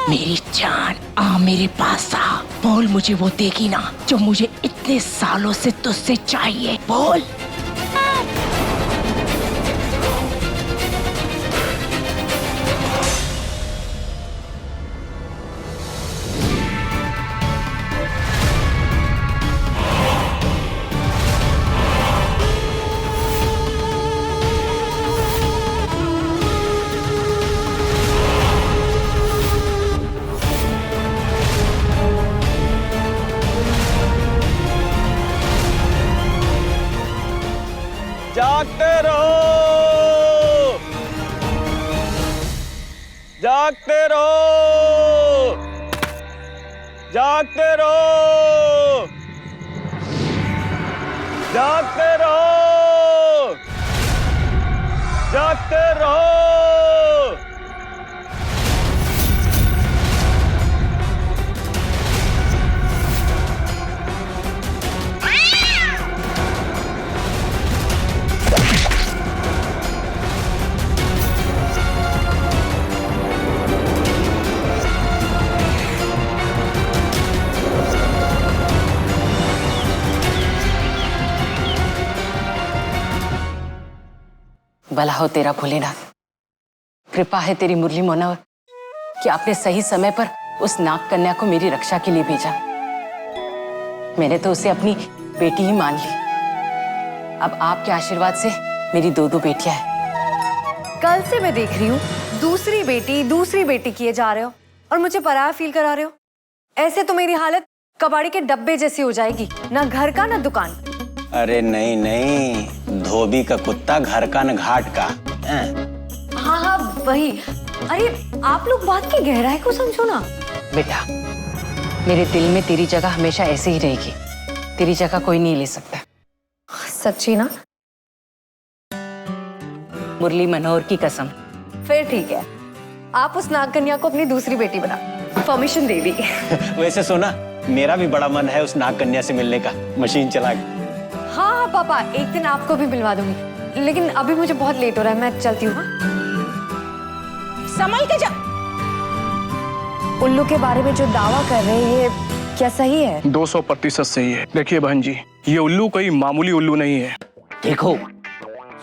मेरी जान, आ मेरे पास आ। बोल, मुझे वो देगी ना जो मुझे इतने सालों से तुझसे चाहिए। बोल। जागते रहो, जागते रहो, जागते रहो, जागते रहो, जागते रहो। भला हो तेरा भोलेनाथ। कृपा है तेरी मुरली मनोहर कि आपने सही समय पर उस नाग कन्या को मेरी रक्षा के लिए भेजा। मैंने तो उसे अपनी बेटी ही मान ली। अब आपके आशीर्वाद से मेरी दो बेटियां हैं। कल से मैं देख रही हूँ दूसरी बेटी किए जा रहे हो और मुझे पराया फील करा रहे हो। ऐसे तो मेरी हालत कबाड़ी के डब्बे जैसी हो जाएगी, ना घर का ना दुकान। अरे नहीं नहीं, धोबी का कुत्ता घर का न घाट का। हाँ हाँ वही। अरे आप लोग बात की गहराई को समझो ना। बेटा, मेरे दिल में तेरी जगह हमेशा ऐसे ही रहेगी। तेरी जगह कोई नहीं ले सकता। सच्ची ना? मुरली मनोहर की कसम। फिर ठीक है, आप उस नाग कन्या को अपनी दूसरी बेटी बना। परमिशन दे दी। वैसे सुना, मेरा भी बड़ा मन है उस नाग कन्या से मिलने का, मशीन चला के। हाँ हाँ पापा, एक दिन आपको भी मिलवा दूंगी, लेकिन अभी मुझे बहुत लेट हो रहा है, मैं चलती हूँ। संभल के जा। उल्लू के बारे में जो दावा कर रहे हैं, ये क्या सही है? 200% सही है। देखिए बहन जी, ये उल्लू कोई मामूली उल्लू नहीं है। देखो,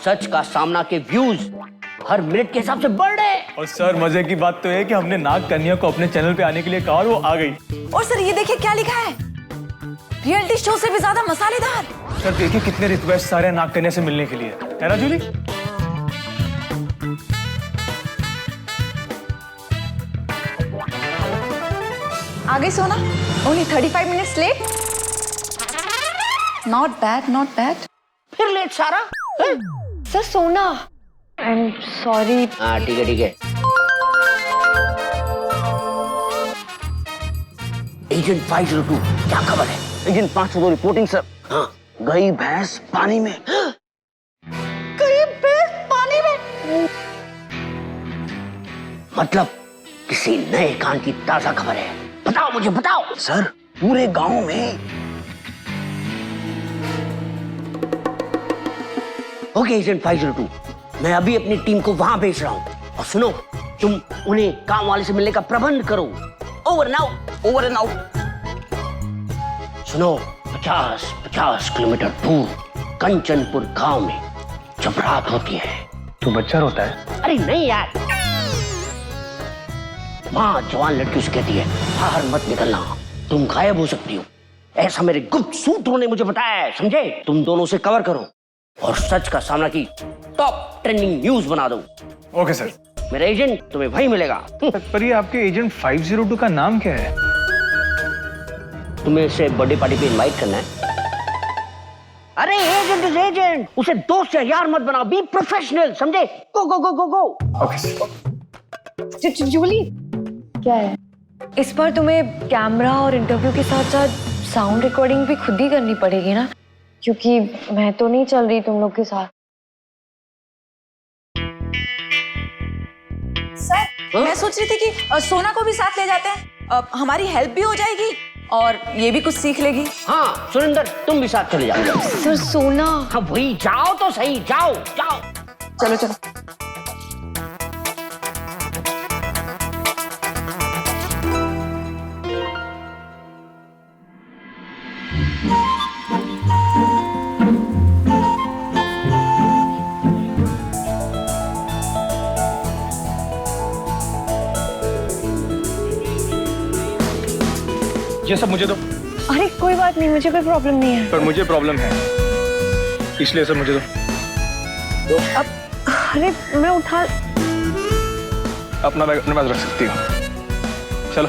सच का सामना के व्यूज हर मिनट के हिसाब से बढ़ रहे हैं। और सर, मजे की बात तो है कि हमने नाग कन्या को अपने चैनल पे आने के लिए कहा और वो आ गई। और सर ये देखिए क्या लिखा है, रियलिटी शो से भी ज्यादा मसालेदार। सर देखिए कितने रिक्वेस्ट आ रहे हैं नाग कन्या से मिलने के लिए, है ना जूली? आ गई Sona, only 35 minutes late. Not bad, not bad. फिर लेट सारा। Sir Sona, I am sorry. हाँ ठीक है ठीक है। एजेंट 502, क्या खबर है? Agent 502 reporting sir. हाँ, गई भैंस पानी में। गई भैंस पानी में? मतलब किसी नए कांड की ताजा खबर है। बताओ मुझे, बताओ। सर, पूरे गांव में। ओके एजेंट 502, मैं अभी अपनी टीम को वहां भेज रहा हूं। और सुनो, तुम उन्हें काम वाले से मिलने का प्रबंध करो। Over now, over now. सुनो, 50 किलोमीटर दूर कंचनपुर गांव में जब रात होती है तो बच्चा रोता है? अरे नहीं यार, माँ जवान लड़की उसे कहती है, बाहर मत निकलना, तुम गायब हो सकती हो। ऐसा मेरे गुप्त सूत्रों ने मुझे बताया है, समझे? तुम दोनों से कवर करो और सच का सामना की टॉप ट्रेंडिंग न्यूज बना दो। Okay sir. मेरा एजेंट तुम्हें वहीं मिलेगा। पर ये आपके एजेंट 502 का नाम क्या है? तुम्हें इसे बर्थडे पार्टी पे इनवाइट करना है। अरे एजेंट इज एजेंट, उसे दोस्त या यार मत बनाओ, बी प्रोफेशनल, समझे? Go go go go go. Okay sir. Julie, क्या है? इस बार तुम्हें कैमरा और इंटरव्यू के साथ साथ साउंड रिकॉर्डिंग भी खुद ही करनी पड़ेगी ना, क्योंकि मैं तो नहीं चल रही तुम लोग के साथ। सर, मैं सोच रही थी कि सोना को भी साथ ले जाते हैं, हमारी हेल्प भी हो जाएगी और ये भी कुछ सीख लेगी। हाँ सुरेंद्र, तुम भी साथ चले जाओ। सर सोना। हाँ वही, जाओ तो सही, जाओ जाओ। चलो चलो। ये सब मुझे दो। अरे कोई बात नहीं, मुझे कोई प्रॉब्लम नहीं है। पर मुझे प्रॉब्लम है, इसलिए सब मुझे दो। अब अरे मैं उठा। अपना बैग अपने पास रख सकती हो। चलो।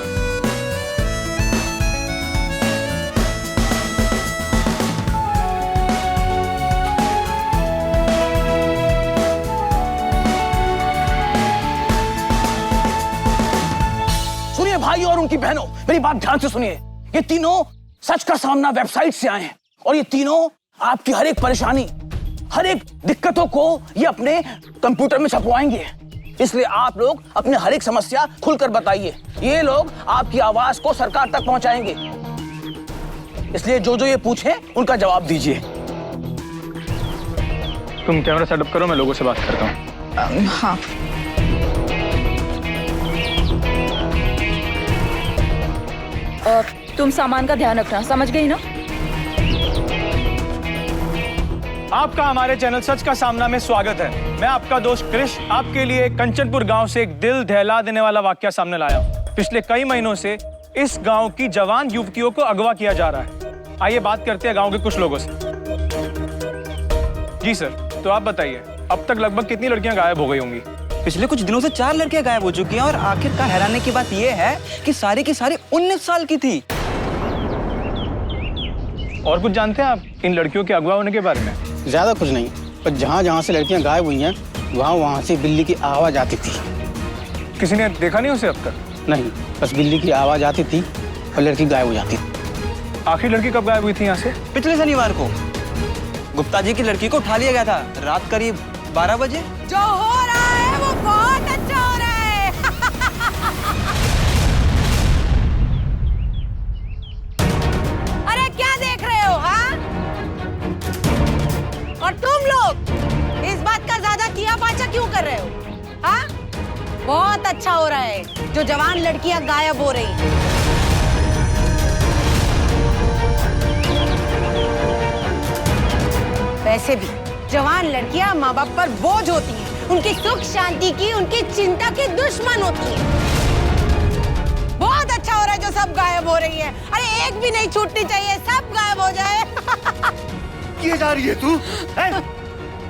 सुनिए भाई और उनकी बहनों, मेरी बात ध्यान से सुनिए। ये तीनों सच का सामना वेबसाइट से आए हैं और ये तीनों आपकी हर एक परेशानी, हर एक दिक्कतों को ये अपने कंप्यूटर में छपवाएंगे। इसलिए आप लोग अपने हर एक समस्या खुलकर बताइए। ये लोग आपकी आवाज को सरकार तक पहुंचाएंगे। इसलिए जो जो ये पूछें उनका जवाब दीजिए। तुम कैमरा सेटअप करो, मैं लोगों से बात करता हूँ। हाँ। तुम सामान का ध्यान रखना, समझ गई ना? आपका हमारे चैनल सच का सामना में स्वागत है। मैं आपका दोस्त क्रिश आपके लिए कंचनपुर गांव से एक दिल दहला देने वाला वाकया सामने लाया हूं। पिछले कई महीनों से इस गांव की जवान युवतियों को अगवा किया जा रहा है। आइए बात करते हैं गांव के कुछ लोगों से। जी सर, तो आप बताइए, अब तक लगभग कितनी लड़कियां गायब हो गई होंगी? पिछले कुछ दिनों से 4 लड़कियां गायब हो चुकी हैं और आखिरकार हैरानी की बात यह है कि सारी की सारी 19 साल की थी। और कुछ जानते हैं आप इन लड़कियों के अगवा होने के बारे में? ज्यादा कुछ नहीं, पर जहाँ जहाँ से लड़कियाँ गायब हुई हैं वहाँ से बिल्ली की आवाज आती थी। किसी ने देखा नहीं उसे अब तक? नहीं, बस बिल्ली की आवाज आती थी और लड़की गायब हो जाती थी। आखिरी लड़की कब गायब हुई थी यहाँ से? पिछले शनिवार को गुप्ता जी की लड़की को उठा लिया गया था, रात करीब 12 बजे। जो हो रहा है वो बहुत अच्छा हो रहा है। अरे क्या देख रहे हो? हाँ, और तुम लोग इस बात का ज्यादा किया पाचा क्यों कर रहे हो? हाँ, बहुत अच्छा हो रहा है जो जवान लड़कियां गायब हो रही हैं। वैसे भी जवान लड़कियां माँ बाप पर बोझ होती हैं, उनकी सुख शांति की, उनकी चिंता की दुश्मन होती हैं। बहुत अच्छा हो रहा है जो सब गायब हो रही है। अरे एक भी नहीं छूटनी चाहिए, सब गायब हो जाए। किए जा रही है तू?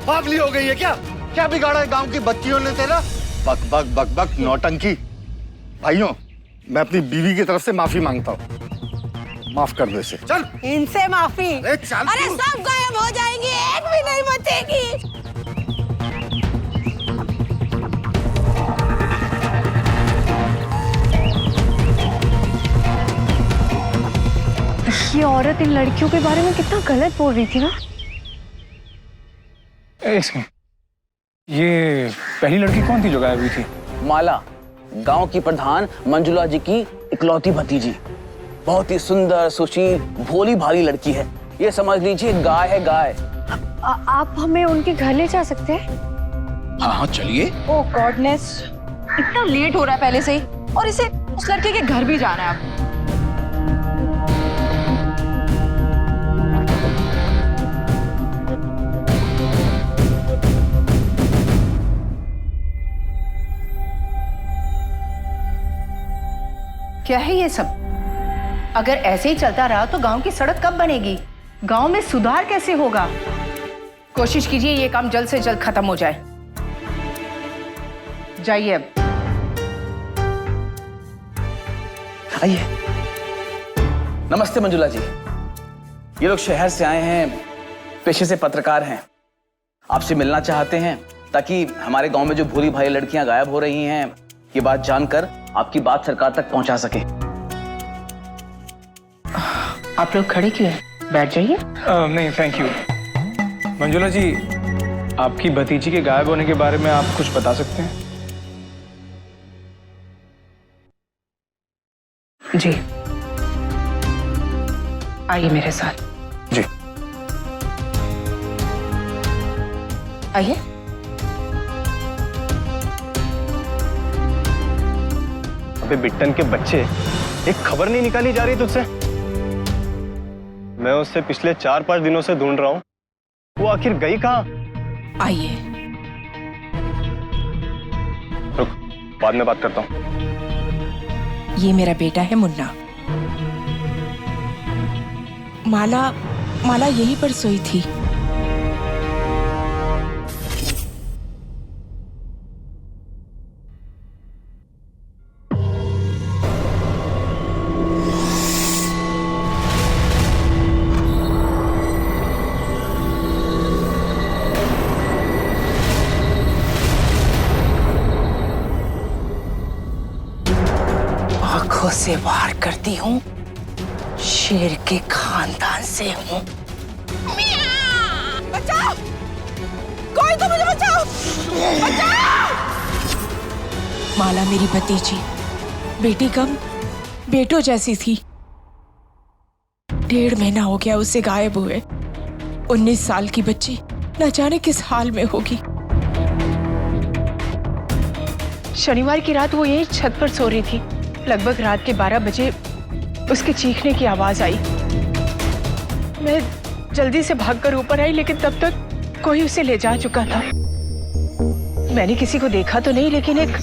पागली हो गई है क्या? क्या बिगाड़ा है गांव की बच्चियों ने तेरा? बक बक बक बक नौटंकी। भाइयों, मैं अपनी बीवी की तरफ से माफी मांगता हूँ, माफ कर दो इसे। चल इनसे माफी। अरे सब गायब हो जाएंगी, एक भी नहीं बचेगी। ये औरत इन लड़कियों के बारे में कितना गलत बोल रही थी ना। ये पहली लड़की कौन थी जो गायब हुई थी? माला, गांव की प्रधान मंजुला जी की इकलौती भतीजी। बहुत ही सुंदर, सुशील, भोली भाली लड़की है। ये समझ लीजिए गाय है, गाय। आप हमें उनके घर ले जा सकते हैं? हाँ चलिए। ओह गॉडनेस, इतना लेट हो रहा है पहले से ही, और इसे उस लड़के के घर भी जाना है अब। क्या है ये सब? अगर ऐसे ही चलता रहा तो गांव की सड़क कब बनेगी? गांव में सुधार कैसे होगा? कोशिश कीजिए ये काम जल्द से जल्द खत्म हो जाए। जाइए अब। आइए। नमस्ते मंजुला जी। ये लोग शहर से आए हैं, पेशे से पत्रकार हैं, आपसे मिलना चाहते हैं ताकि हमारे गांव में जो भोली भाली लड़कियां गायब हो रही हैं ये बात जानकर आपकी बात सरकार तक पहुंचा सके। आप लोग खड़े क्यों हैं? बैठ जाइए। नहीं थैंक यू। मंजुला जी, आपकी भतीजी के गायब होने के बारे में आप कुछ बता सकते हैं? जी, आइए मेरे साथ। जी। आइए। अबे बिट्टन के बच्चे, एक खबर नहीं निकाली जा रही तुझसे? मैं उससे पिछले 4-5 दिनों से ढूंढ रहा हूँ, वो आखिर गई कहाँ? आइए। रुक, बाद में बात करता हूँ। ये मेरा बेटा है मुन्ना। माला यहीं पर सोई थी। आंखों से वार करती हूँ, शेर के खानदान से हूँ। बचाओ, कोई तो मुझे बचाओ, बचाओ! माला मेरी भतीजी, बेटी कम बेटों जैसी थी। 1.5 महीना हो गया उसे गायब हुए। 19 साल की बच्ची न जाने किस हाल में होगी। शनिवार की रात वो यही छत पर सो रही थी। लगभग रात के 12 बजे उसके चीखने की आवाज आई। मैं जल्दी से भागकर ऊपर आई, लेकिन तब तक कोई उसे ले जा चुका था। मैंने किसी को देखा तो नहीं, लेकिन एक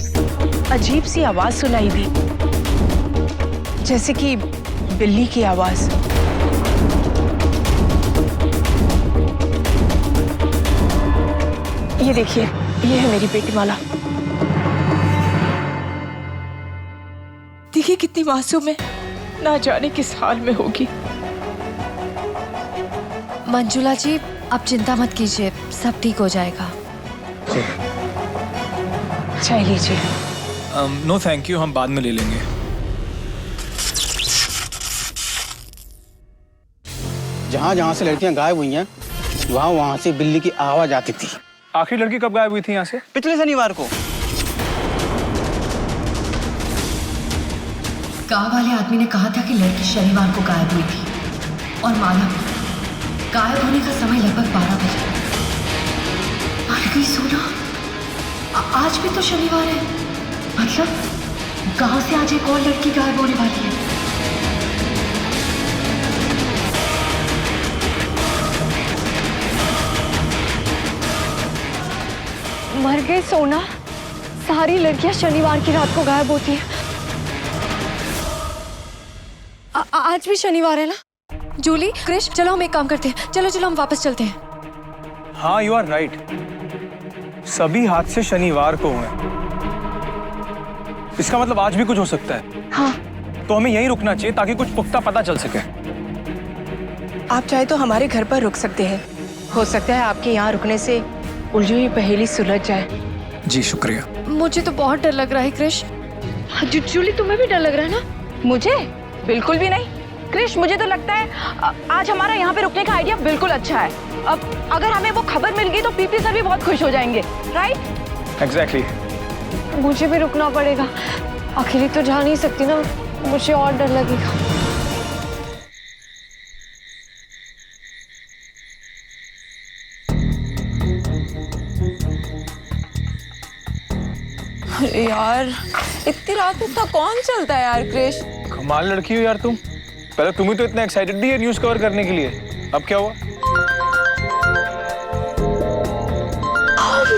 अजीब सी आवाज सुनाई दी, जैसे कि बिल्ली की आवाज। ये देखिए, ये है मेरी बेटी माला। देखिए कितनी मासूम है, ना जाने किस हाल में होगी। मंजुला जी, आप चिंता मत कीजिए, सब ठीक हो जाएगा। चाय लीजिए। नो थैंक यू, हम बाद में ले लेंगे। जहाँ जहाँ से लड़कियां गायब हुई हैं, वहाँ से बिल्ली की आवाज आती थी। आखिरी लड़की कब गायब हुई थी यहाँ से? पिछले शनिवार को। गांव वाले आदमी ने कहा था कि लड़की शनिवार को गायब हुई थी और माला गायब होने का समय लगभग 12 बजे। मर गई सोना। आज भी तो शनिवार है, मतलब गांव से आज एक और लड़की गायब होने वाली है। मर गई सोना। सारी लड़कियां शनिवार की रात को गायब होती हैं। आज भी शनिवार है ना? जूली, क्रिश, चलो हम एक काम करते हैं। चलो हम वापस चलते हैं। हाँ, यू आर राइट। सभी हादसे शनिवार को हुए। इसका मतलब आज भी कुछ हो सकता है। हाँ। तो हमें यहीं रुकना चाहिए ताकि कुछ पुख्ता पता चल सके। आप चाहे तो हमारे घर पर रुक सकते हैं। हो सकता है आपके यहाँ रुकने से उलझी हुई पहेली सुलझ जाए। जी शुक्रिया। मुझे तो बहुत डर लग रहा है क्रिश। जूली, तुम्हें भी डर लग रहा है ना? मुझे बिल्कुल भी नहीं। क्रिश, मुझे तो लगता है आज हमारा यहाँ पे रुकने का आइडिया बिल्कुल अच्छा है। अब अगर हमें वो खबर मिल गई तो पीपी सर भी बहुत खुश हो जाएंगे, राइट? एग्जैक्टली। मुझे भी रुकना पड़ेगा। अकेली तो जा नहीं सकती ना, मुझे और डर लगेगा। अरे यार, इतनी रात में इतना कौन चलता है यार क्रिश? कमाल लड़की हो यार तुम। पहले तुम ही तो इतना एक्साइटेड थी ये न्यूज़ कवर करने के लिए, अब क्या हुआ?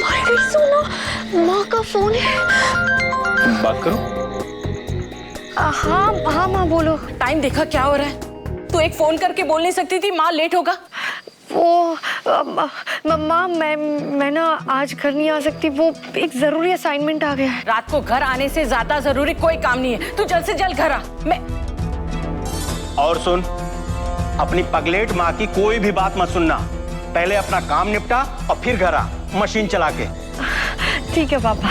मर गई सोना। माँ का फोन है। बात करो। हाँ माँ बोलो। टाइम देखा क्या हो रहा है? तू एक फोन करके बोल नहीं सकती थी माँ लेट होगा? वो माँ, मैं ना आज घर नहीं आ सकती। वो एक जरूरी असाइनमेंट आ गया है। रात को घर आने से ज्यादा जरूरी कोई काम नहीं है। तू जल्द से जल्द घर आ। और सुन, अपनी पगलेट माँ की कोई भी बात मत सुनना। पहले अपना काम निपटा और फिर घर आ, मशीन चला के। ठीक है पापा।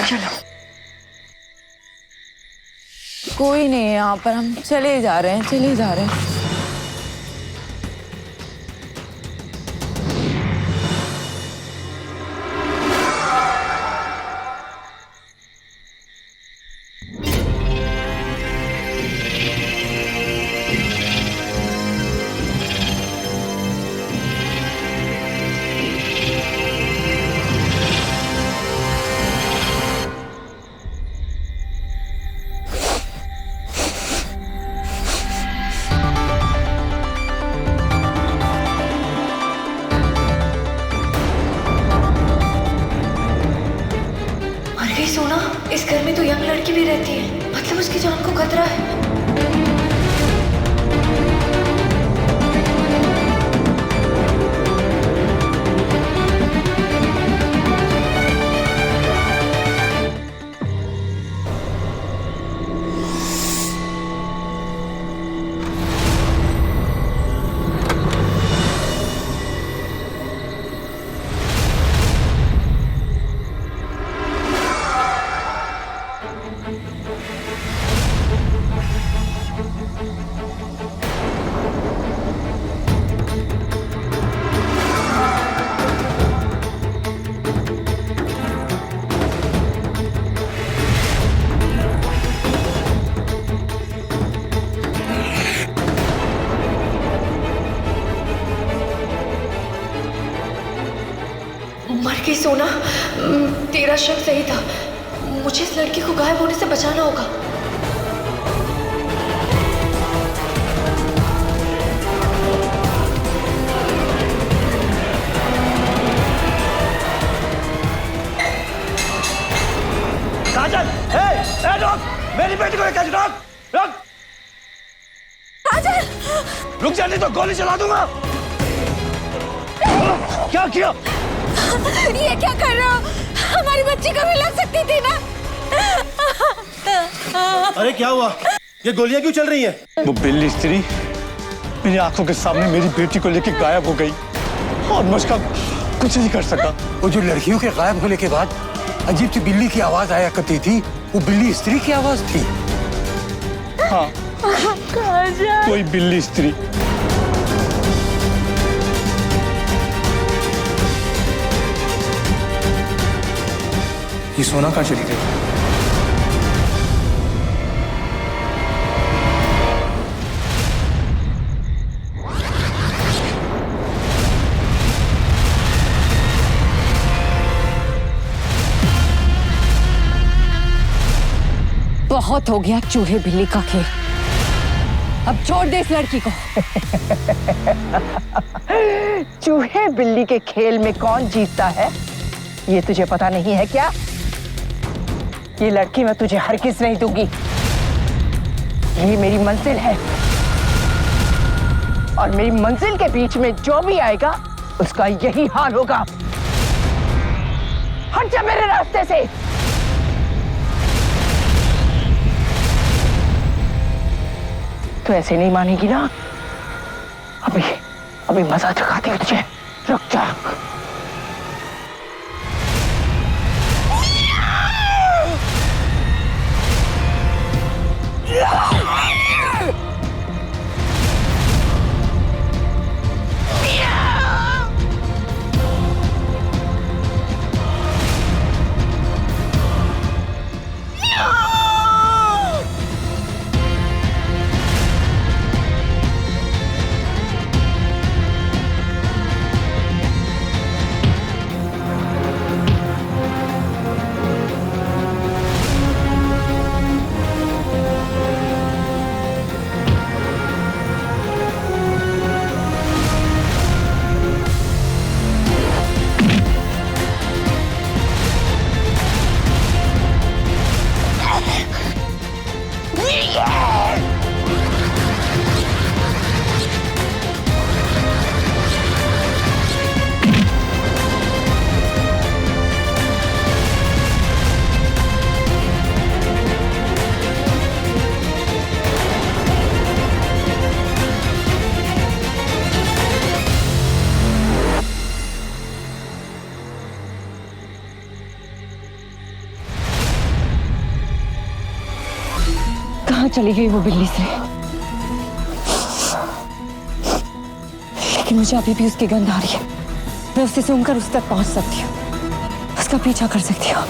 चलो। कोई नहीं है यहाँ पर, हम चले जा रहे हैं। सोना, इस घर में तो यंग लड़की भी रहती है, मतलब उसकी जान को खतरा है। मर गई सोना। तेरा शक सही था, मुझे इस लड़की को गायब होने से बचाना होगा। काजल, रुक! मेरी बेटी को लेकर रुक! रुक! काजल! रुक जाने तो गोली चला दूंगा। क्या किया? ये क्या कर रहे हो? हमारी बच्ची को भी लग सकती थी ना। अरे क्या हुआ? ये गोलियां क्यों चल रही हैं? वो बिल्ली स्त्री मेरी आंखों के सामने मेरी बेटी को लेकर गायब हो गई और मैं उसका कुछ नहीं कर सका। वो जो लड़कियों के गायब होने के बाद अजीब सी बिल्ली की आवाज आया करती थी, वो बिल्ली स्त्री की आवाज थी। हाँ, कोई बिल्ली स्त्री। ये सोना कहाँ चली गई? बहुत हो गया चूहे बिल्ली का खेल, अब छोड़ दे इस लड़की को। चूहे बिल्ली के खेल में कौन जीतता है ये तुझे पता नहीं है क्या? ये लड़की मैं तुझे हरगिज़ नहीं दूंगी। ये मेरी मंजिल है और मेरी मंजिल के बीच में जो भी आएगा उसका यही हाल होगा। हट जा मेरे रास्ते से। तो ऐसे नहीं मानेगी ना? अभी मजा चखाती हूँ तुझे, रुक जा। कहाँ चली गई वो बिल्ली से? लेकिन मुझे अभी भी उसकी गंध आ रही है। मैं उससे सूंघकर उस तक पहुंच सकती हूँ, उसका पीछा कर सकती हूँ।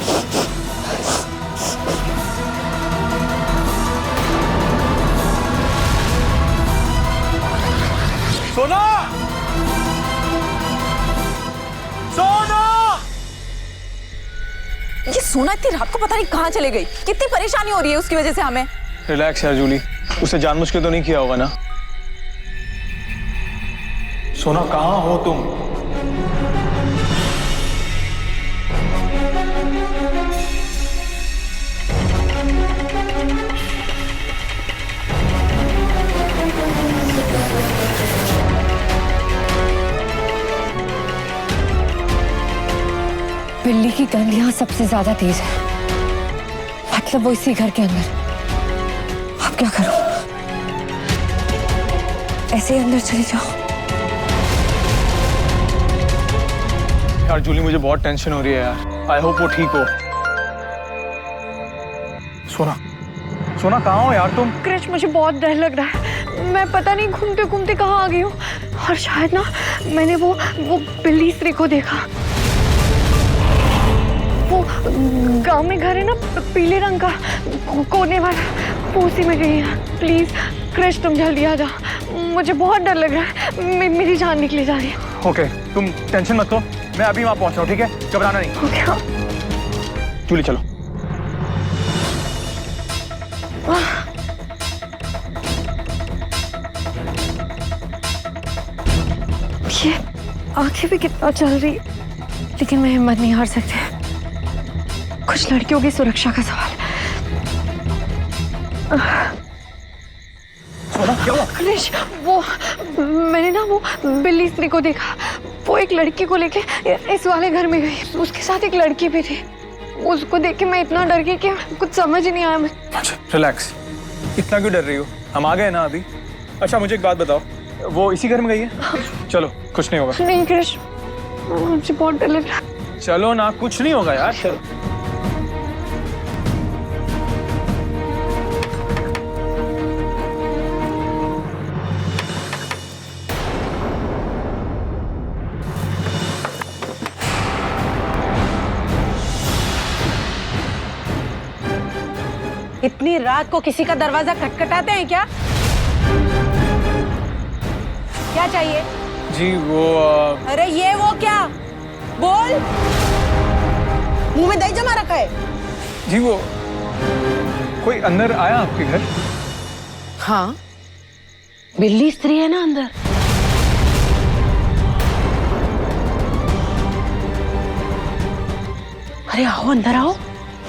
सोना! सोना! ये सोना इतनी रात को पता नहीं कहाँ चले गई। कितनी परेशानी हो रही है उसकी वजह से हमें। रिलैक्स यार जूली, उसे जानबूझ के तो नहीं किया होगा ना? सोना कहाँ हो तुम? बिल्ली की गंध यहाँ सबसे ज्यादा तेज है, मतलब वो इसी घर के अंदर। अब क्या करूं? ऐसे अंदर चली जाओ। यार जूली, मुझे बहुत टेंशन हो रही है यार। आई होप वो ठीक हो। सोना, सोना कहाँ हो यार तुम? क्रिश, मुझे बहुत डर लग रहा है। मैं पता नहीं घूमते घूमते कहाँ आ गई हूँ और शायद ना मैंने वो बिल्ली स्त्री को देखा। वो गांव में घर है ना, पीले रंग का कोने वाला, वो उसी में गई है। प्लीज क्रिश, तुम जल्दी आ जाओ, मुझे बहुत डर लग रहा है। मेरी जान निकली जा रही है। ओके, तुम टेंशन मत लो, मैं अभी वहां पहुंच रहा हूँ, ठीक है? घबराना नहीं। जूली चलो। ये आंखें भी कितना चल रही, लेकिन मैं हिम्मत नहीं हार सकती। कुछ लड़कियों की सुरक्षा का सवाल है। क्रिश, वो मैंने ना वो बिल्ली स्त्री को देखा। वो एक लड़की को लेके इस वाले घर में गई। उसके साथ एक लड़की भी थी। उसको देख के मैं इतना डर गई कि कुछ समझ ही नहीं आया मुझे। अच्छा रिलैक्स, इतना क्यों डर रही हो? हम आ गए ना अभी। अच्छा मुझे एक बात बताओ, वो इसी घर में गई है? चलो कुछ नहीं होगा। नहीं क्रिश, मुझे बहुत डर लग रहा है। चलो ना, कुछ नहीं होगा यार, चलो। इतनी रात को किसी का दरवाजा खटखटाते हैं क्या? क्या चाहिए? जी वो अरे ये वो क्या? बोल। मुंह में दही जमा रखा है? जी वो कोई अंदर आया आपके घर? हाँ, बिल्ली स्त्री है ना अंदर। अरे आओ अंदर आओ,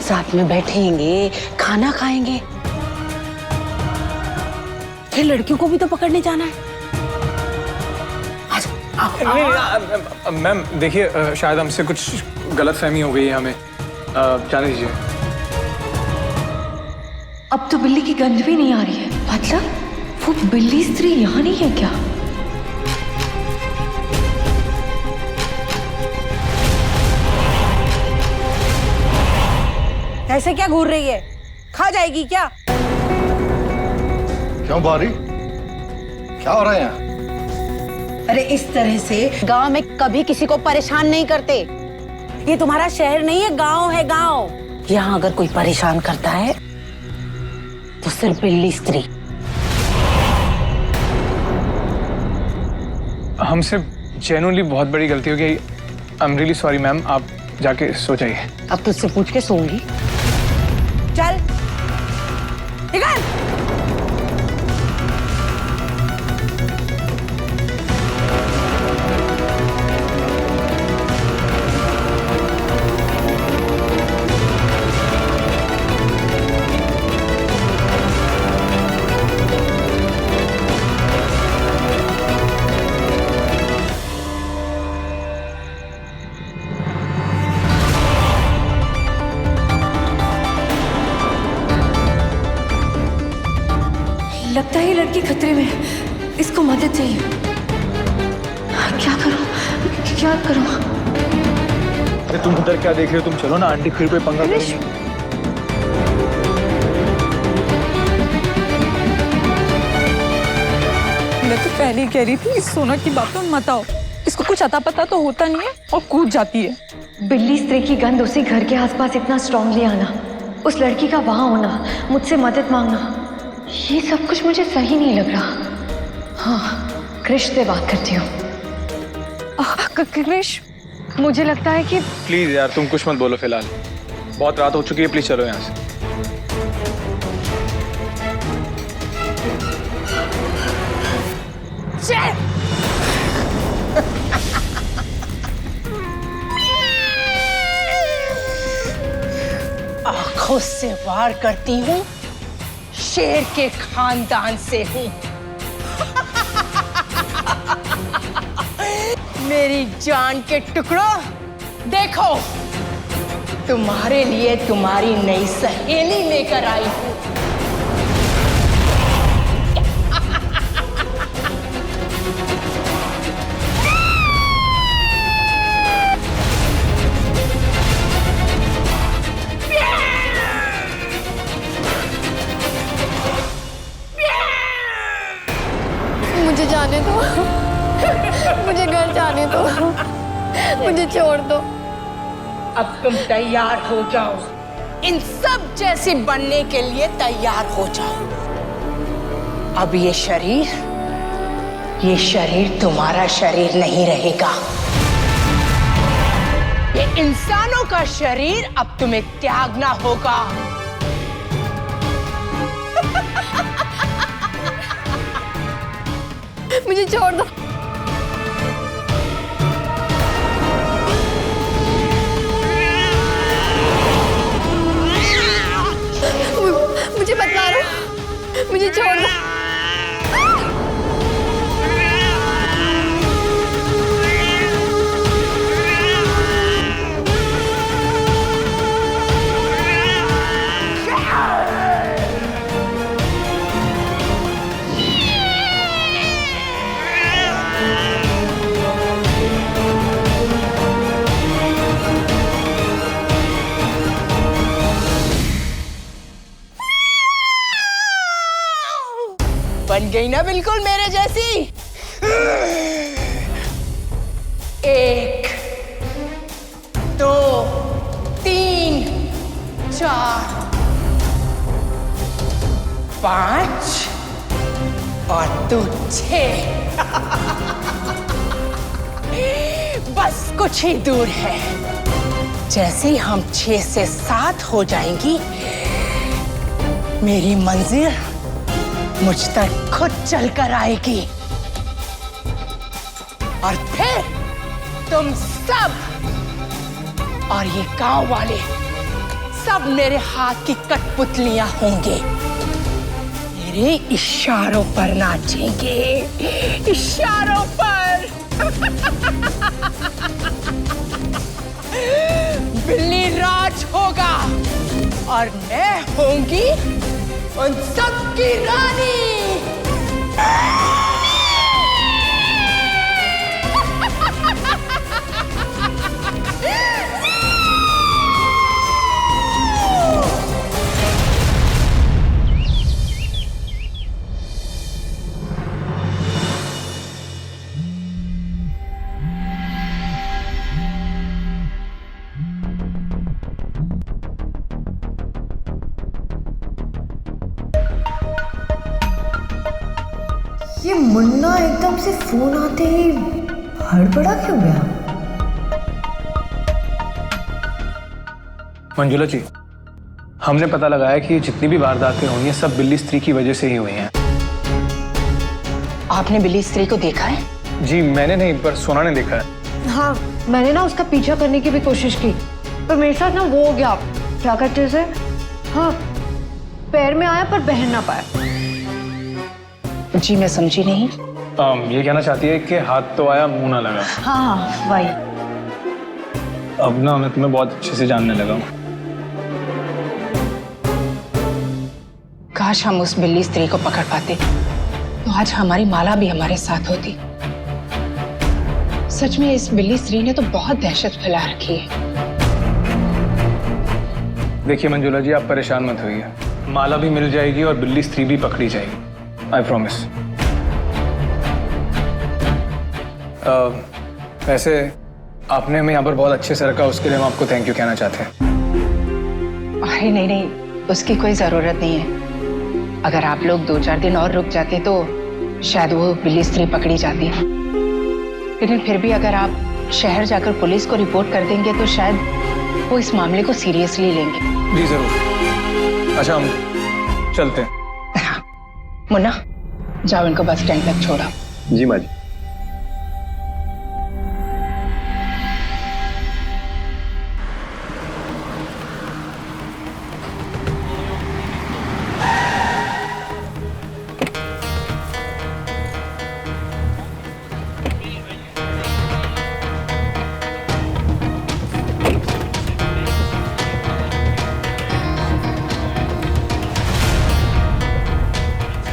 साथ में बैठेंगे, खाना खाएंगे। फिर लड़कियों को भी तो पकड़ने जाना है। मैम देखिए, शायद हमसे कुछ गलतफहमी हो गई है, हमें जाने दीजिए। अब तो बिल्ली की गंध भी नहीं आ रही है। मतलब वो बिल्ली स्त्री यहाँ नहीं है क्या? ऐसे क्या घूर रही है? खा जाएगी क्या? क्यों बारी, क्या हो रहा है यहाँ? अरे इस तरह से गांव में कभी किसी को परेशान नहीं करते। ये तुम्हारा शहर नहीं है, गांव है गांव। यहाँ अगर कोई परेशान करता है तो सिर्फ बिल्ली स्त्री। हमसे जेन्युइनली बहुत बड़ी गलती हो गई। I am really sorry ma'am, आप जाके सो जाइए। अब तुझसे पूछ के सोऊंगी। चल निकल। लगता है ये लड़की खतरे में है। इसको मदद चाहिए। क्या करूं? क्या करूं? अरे तुम उधर क्या देख रहे हो? तुम चलो ना, आंटी फिर कोई पंगा करेगी। मैं तो पहले ही कह रही थी, इस सोना की बातों में मत आओ। इसको कुछ अता पता तो होता नहीं है और कूद जाती है। बिल्ली स्त्री की गंध उसी घर के आसपास इतना स्ट्रांगली आना, उस लड़की का वहां होना, मुझसे मदद मांगना, ये सब कुछ मुझे सही नहीं लग रहा। हाँ, क्रिश से बात करती हूँ। क्रिश, मुझे लगता है कि प्लीज यार तुम कुछ मत बोलो फिलहाल, बहुत रात हो चुकी है, प्लीज चलो यहाँ से। आंखों से वार करती हूँ, शेर के खानदान से हूँ। मेरी जान के टुकड़ों, देखो तुम्हारे लिए तुम्हारी नई सहेली लेकर आई हूँ। मुझे जाने दो, मुझे घर जाने दो, मुझे छोड़ दो। अब तुम तैयार हो जाओ, इन सब जैसे बनने के लिए तैयार हो जाओ। अब ये शरीर तुम्हारा शरीर नहीं रहेगा। ये इंसानों का शरीर अब तुम्हें त्यागना होगा। मुझे छोड़ दो। मुझे मत मारो, मुझे छोड़ दो। बन गई ना बिल्कुल मेरे जैसी। 1 2 3 4 5 और तू 6। बस कुछ ही दूर है। जैसे ही हम 6 से 7 हो जाएंगी, मेरी मंजिल मुझ तक खुद चलकर आएगी और फिर तुम सब और ये गांव वाले सब मेरे हाथ की कठपुतलियां होंगे। मेरे इशारों पर नाचेंगे, इशारों पर। बिल्ली राज होगा और मैं होंगी उन सबकी रानी। ये मुन्ना एकदम से फोन आते ही हड़बड़ा क्यों गया? मंजुला जी, हमने पता लगाया कि जितनी भी वारदातें हुई हैं सब बिल्ली स्त्री की वजह से ही हुई हैं। आपने बिल्ली स्त्री को देखा है? जी मैंने नहीं, पर सोना ने देखा है। हाँ, मैंने ना उसका पीछा करने की भी कोशिश की, पर मेरे साथ ना वो हो गया, क्या कहते हैं उसे? हाँ, पैर में आया पर बहन ना पाया। जी मैं समझी नहीं। ये कहना चाहती है कि हाथ तो आया मुंह ना लगा। हाँ वही। अब ना मैं तुम्हें बहुत अच्छे से जानने लगा हूँ। काश हम उस बिल्ली स्त्री को पकड़ पाते तो आज हमारी माला भी हमारे साथ होती। सच में इस बिल्ली स्त्री ने तो बहुत दहशत फैला रखी है। देखिए मंजुला जी, आप परेशान मत होइए, माला भी मिल जाएगी और बिल्ली स्त्री भी पकड़ी जाएगी, आई प्रॉमिस। वैसे आपने हमें यहाँ पर बहुत अच्छे से रखा, उसके लिए हम आपको थैंक यू कहना चाहते हैं। अरे नहीं नहीं, उसकी कोई जरूरत नहीं है। अगर आप लोग 2-4 दिन और रुक जाते तो शायद वो बिल्ली स्त्री पकड़ी जाती। लेकिन फिर भी अगर आप शहर जाकर पुलिस को रिपोर्ट कर देंगे तो शायद वो इस मामले को सीरियसली लेंगे। जी जरूर। अच्छा हम चलते हैं। मुन्ना, जाओ इनको बस स्टैंड तक छोड़ो। जी माँ जी।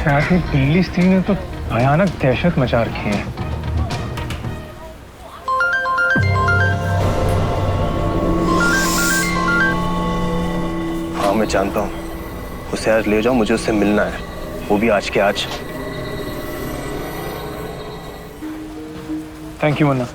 यार ये बिल्ली स्त्री ने तो भयानक दहशत मचा रखी है। हाँ मैं जानता हूँ, उसे आज ले जाओ, मुझे उससे मिलना है, वो भी आज के आज। Thank you Munna.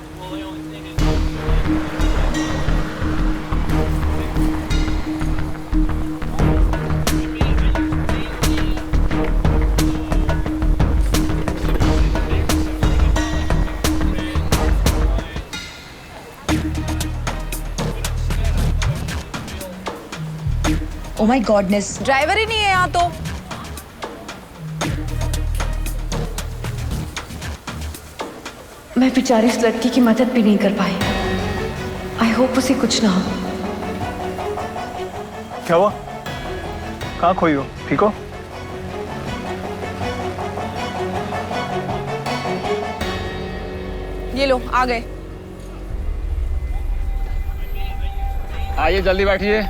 Oh my goodness, driver ही नहीं है यहाँ तो। मैं बेचारी इस लड़की की मदद भी नहीं कर पाई। आई होप उसे कुछ ना हो। क्या हुआ? कहाँ खोई हो? ठीक हो? ये लो आ गए। आइए जल्दी बैठिए।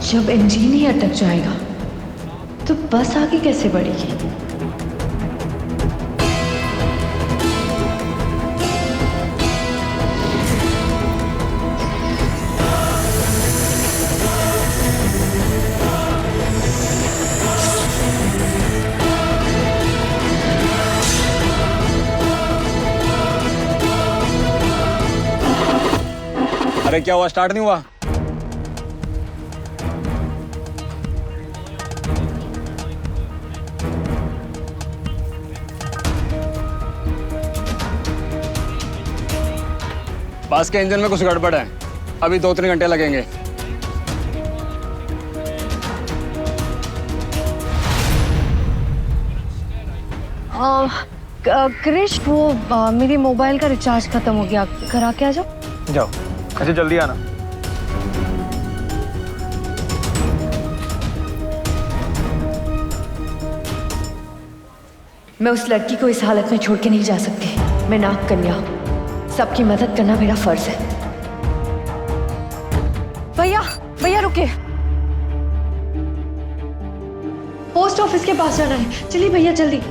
जब इंजन ही अटक जाएगा तो बस आगे कैसे बढ़ेगी? अरे क्या हुआ? स्टार्ट नहीं हुआ? बस के इंजन में कुछ गड़बड़ है, अभी 2-3 घंटे लगेंगे। क्रिश, वो मेरी मोबाइल का रिचार्ज खत्म हो गया, करा के आ जाओ। जाओ, अच्छा जल्दी आना। मैं उस लड़की को इस हालत में छोड़ के नहीं जा सकती। मैं नाग कन्या, सबकी मदद करना मेरा फर्ज है। भैया भैया रुके, पोस्ट ऑफिस के पास जाना है। चलिए भैया जल्दी।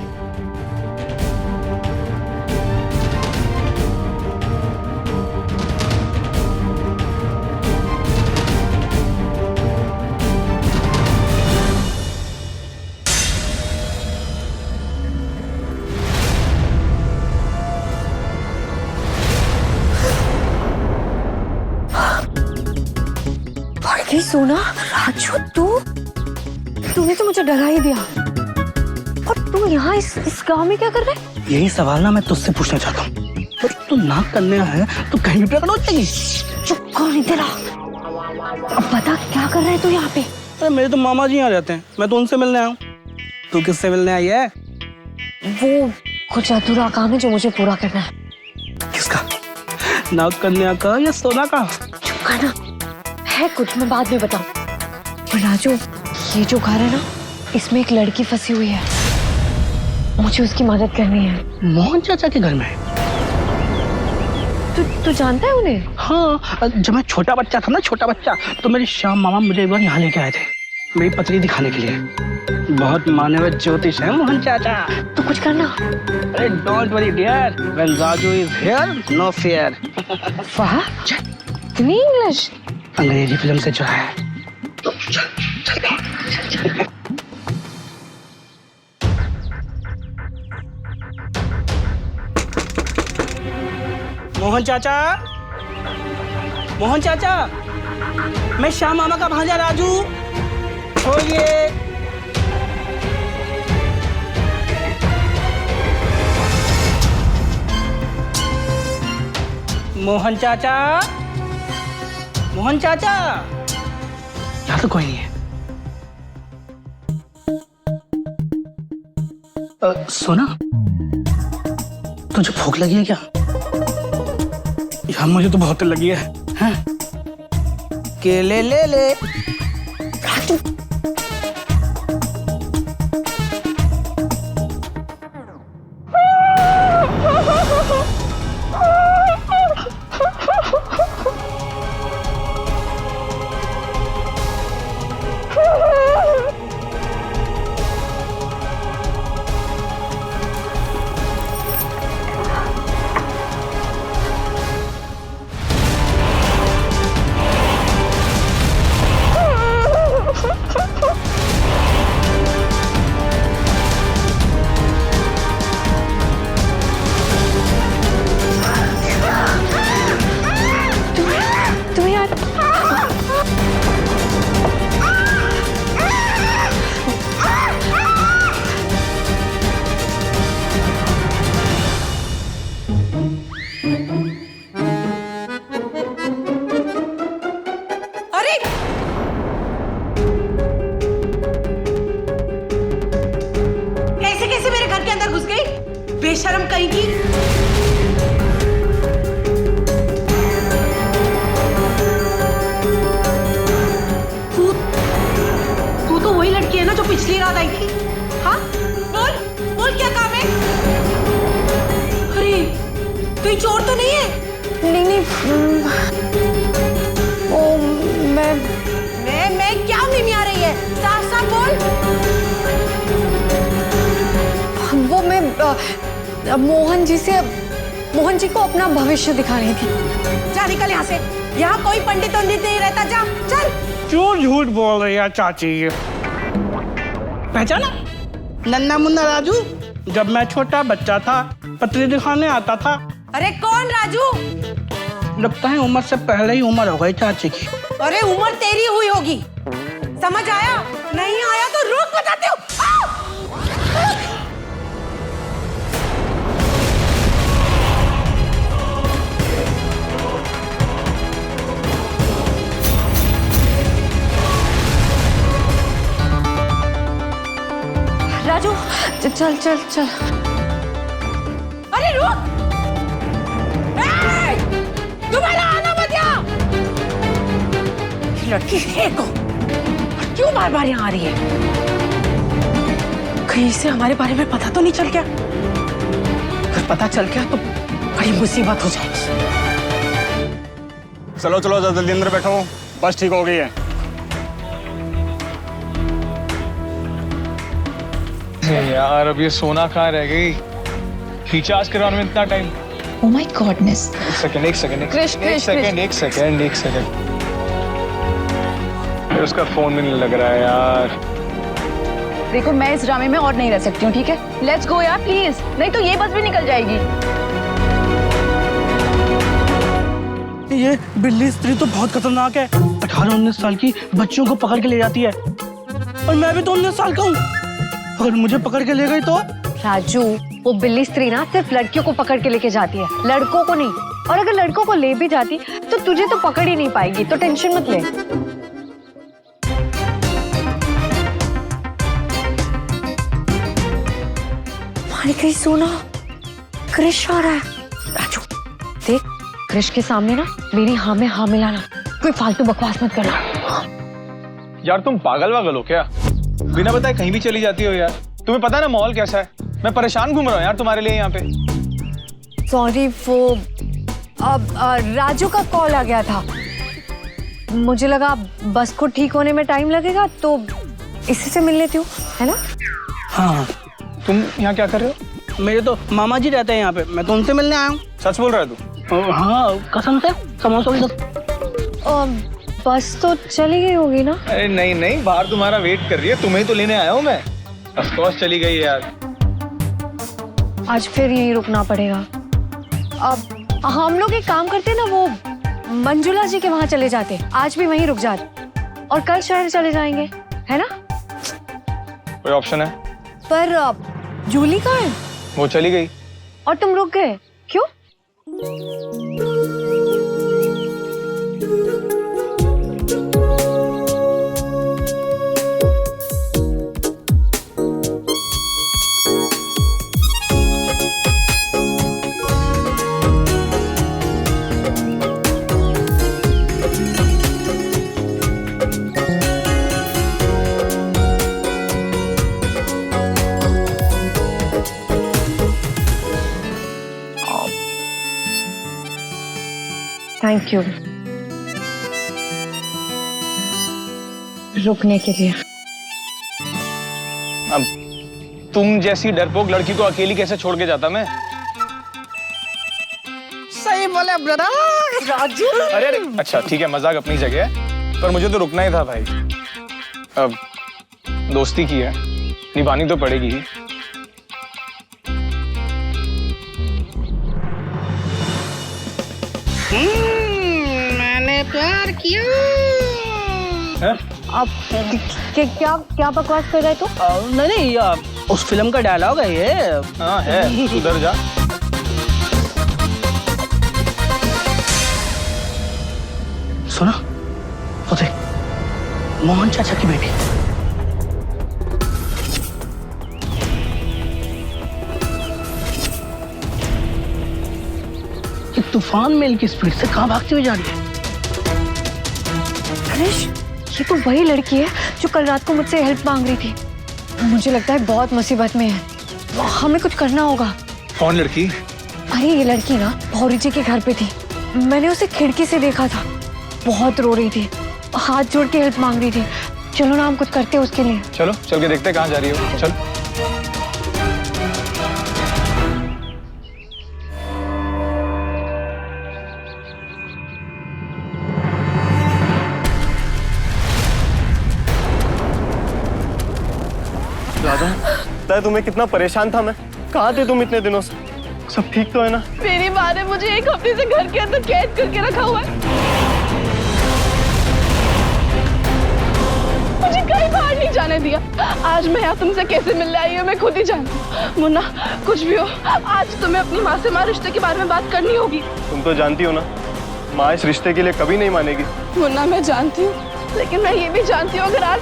सोना, राजू तूने तो मुझे डरा ही दिया। और तू यहाँ इस गांव में क्या कर रहा है? यही सवाल ना मैं तुझसे पूछना चाहता हूँ। पर तू नाग कन्या है तो कहीं भी प्रकट हो जाएगी। चुप करो, नहीं तेरा। अब बता क्या कर रहा है तू यहाँ पे? अरे मेरे तो मामा जी यहाँ रहते हैं, मैं तो उनसे मिलने आया हूँ। तू किससे मिलने आई है? वो कुछ अधूरा काम है जो मुझे पूरा करना है। किसका? नाग कन्या का या सोना का? चुप करना। है कुछ, मैं बाद में बताऊं। पर राजू, ये जो घर है ना, इसमें एक लड़की फंसी हुई है, मुझे उसकी मदद करनी है। मोहन चाचा के घर में? तू जानता है उन्हें? हाँ, जब मैं छोटा बच्चा था ना, छोटा बच्चा, तो मेरे श्याम मामा मुझे एक बार यहाँ लेके आए थे मेरी पतली दिखाने के लिए। बहुत माने हुए ज्योतिष है मोहन चाचा। तो कुछ करना। अरे don't worry dear, when Raju is here no fear. वाह, इतनी इंग्लिश। अंग्रेजी फिल्म से जो है। तो चल मोहन चाचा, मोहन चाचा, मैं श्याम मामा का भांजा राजू। खोलिए। मोहन चाचा, मोहन चाचा। यहाँ तो कोई नहीं है। सोना, तुझे भूख लगी है क्या? यार मुझे तो बहुत लगी है। हैं? केले ले ले। बेशरम कहीं की। तू तो वही लड़की है ना जो पिछली रात आई थी। हाँ बोल बोल, क्या काम है? अरे कोई चोर तो नहीं है? नहीं ओ मैं क्या मिमी आ रही है? साफ साफ बोल। वो मैं मोहन जी को अपना भविष्य दिखा रही थी। जा निकल यहाँ से, यहाँ कोई पंडित वंडित नहीं रहता, जा चल। क्यों झूठ बोल रही है चाची? पहचाना नन्ना मुन्ना राजू? जब मैं छोटा बच्चा था पतली दिखाने आता था। अरे कौन राजू? लगता है उम्र से पहले ही उम्र हो गई चाची की। अरे उम्र तेरी हुई होगी, समझ आया? नहीं आया तो रोक बताती हूँ। राजू चल चल चल। अरे रुक, दोबारा आना मत यहाँ। लड़की है को क्यों बार बार यहाँ आ रही है? कहीं से हमारे बारे में पता तो नहीं चल गया? अगर पता चल गया तो बड़ी मुसीबत हो जाएगी। चलो चलो जल्दी अंदर बैठो, बस ठीक हो गई है। यार अब ये सोना कहाँ रह गई? रिचार्ज करवाने में इतना टाइम। Oh my godness. एक सेकंड। उसका फोन भी नहीं लग रहा है यार। देखो मैं इस ड्रामे में और नहीं रह सकती हूँ, ठीक है? लेट्स गो यार प्लीज, नहीं तो ये बस भी निकल जाएगी। ये बिल्ली स्त्री तो बहुत खतरनाक है। 18-19 साल की बच्चियों को पकड़ के ले जाती है, और मैं भी तो 19 साल का हूँ। अगर मुझे पकड़ के ले गई तो? राजू, वो बिल्ली स्त्री ना सिर्फ लड़कियों को पकड़ के लेके जाती है, लड़कों को नहीं। और अगर लड़कों को ले भी जाती तो तुझे तो पकड़ ही नहीं पाएगी, तो टेंशन मत ले। कहीं सोना क्रिश आ रहा है। राजू देख, क्रिश के सामने ना मेरी हाँ में हाँ मिलाना, कोई फालतू बकवास मत करना। यार तुम पागल वागल हो क्या? बिना बताए कहीं भी चली जाती हो यार। तुम्हें पता है ना माहौल कैसा है? मैं परेशान घूम रहा हूँ यार तुम्हारे लिए यहाँ पे। सॉरी, वो अब राजू का कॉल आ गया था। मुझे लगा बस को ठीक होने में टाइम लगेगा तो इसी से मिल लेती हूँ, है ना? हाँ। तुम यहाँ क्या कर रहे हो? मेरे तो मामा जी रहते हैं यहाँ पे, मैं तो उनसे मिलने आया हूँ। सच बोल रहा है तू? हाँ कसम से, समोसा भी बस तो चली गई होगी ना? अरे नहीं नहीं, बाहर तुम्हारा वेट कर रही है, तुम्हें तो लेने आया हूँ मैं। ऑफ कोर्स चली गई यार। आज फिर यहीं रुकना पड़ेगा। अब हम लोग एक काम करते ना, वो मंजुला जी के वहाँ चले जाते, आज भी वहीं रुक जाते और कल शहर चले जाएंगे, है ना? कोई ऑप्शन है? पर जूली कहाँ है? वो चली गई। और तुम रुक गए क्यों? थैंक यू रुकने के लिए। अब तुम जैसी डरपोक लड़की को अकेली कैसे छोड़ के जाता मैं? सही बोले ब्रदर। राजू अरे अरे अच्छा ठीक है, मजाक अपनी जगह है, पर मुझे तो रुकना ही था भाई। अब दोस्ती की है, निभानी तो पड़ेगी ही। मैंने प्यार किया। आप क्या बकवास कर रहे तो? नहीं, उस फिल्म का डायलॉग है ये। हाँ है, सुधर जा। सुना, वो देख, मोहन चाचा की बेटी। तूफान मेल की स्पीड से कहाँ भागती हुई जा रही है? क्रिश, ये तो वही लड़की है जो कल रात को मुझसे हेल्प मांग रही थी। मुझे लगता है बहुत मुसीबत में है, हमें कुछ करना होगा। कौन लड़की? अरे ये लड़की ना भौरी जी के घर पे थी, मैंने उसे खिड़की से देखा था, बहुत रो रही थी, हाथ जोड़ के हेल्प मांग रही थी। चलो ना हम कुछ करते हैं उसके लिए। चलो चल के देखते हैं कहाँ जा रही हो। चल। राधा, पता है तुम्हें कितना परेशान था मैं? कहाँ थे तुम इतने दिनों से? सब ठीक तो है ना? मेरी माँ ने मुझे 1 हफ्ते से घर के अंदर कैद करके रखा हुआ है। मुझे कहीं बाहर नहीं जाने दिया। आज मैं यहाँ तुमसे कैसे मिलने आई हूँ मैं खुद ही जानती हूँ। मुन्ना, कुछ भी हो, आज तुम्हें अपनी माँ से रिश्ते के बारे में बात करनी होगी। तुम तो जानती हो ना, माँ इस रिश्ते के लिए कभी नहीं मानेगी। मुन्ना, मैं जानती हूँ, लेकिन मैं ये भी जानती हूँ अगर आज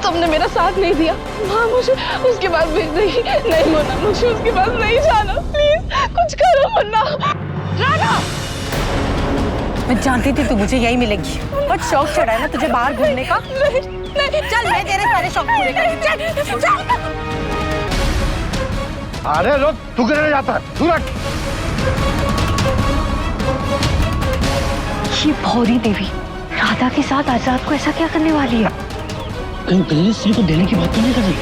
तुमने मेरा साथ नहीं दिया, माँ मुझे उसके पास भेज देगी। नहीं मुन्ना, मुझे उसके पास नहीं जाना, प्लीज कुछ करो मुन्ना। राधा, मैं जानती थी तू मुझे यही मिलेगी। बहुत शौक चढ़ा है ना तुझे बाहर घूमने का। नहीं, नहीं, चल मैं तेरे सारे शौक पूरे करूंगी। चल। अरे रुक, तू किधर जाता है? तू रख। ये भौरी देवी राधा के साथ आजाद को ऐसा क्या करने वाली है? कहीं बिल्ली स्त्री को देने की बात तो नहीं कर रही?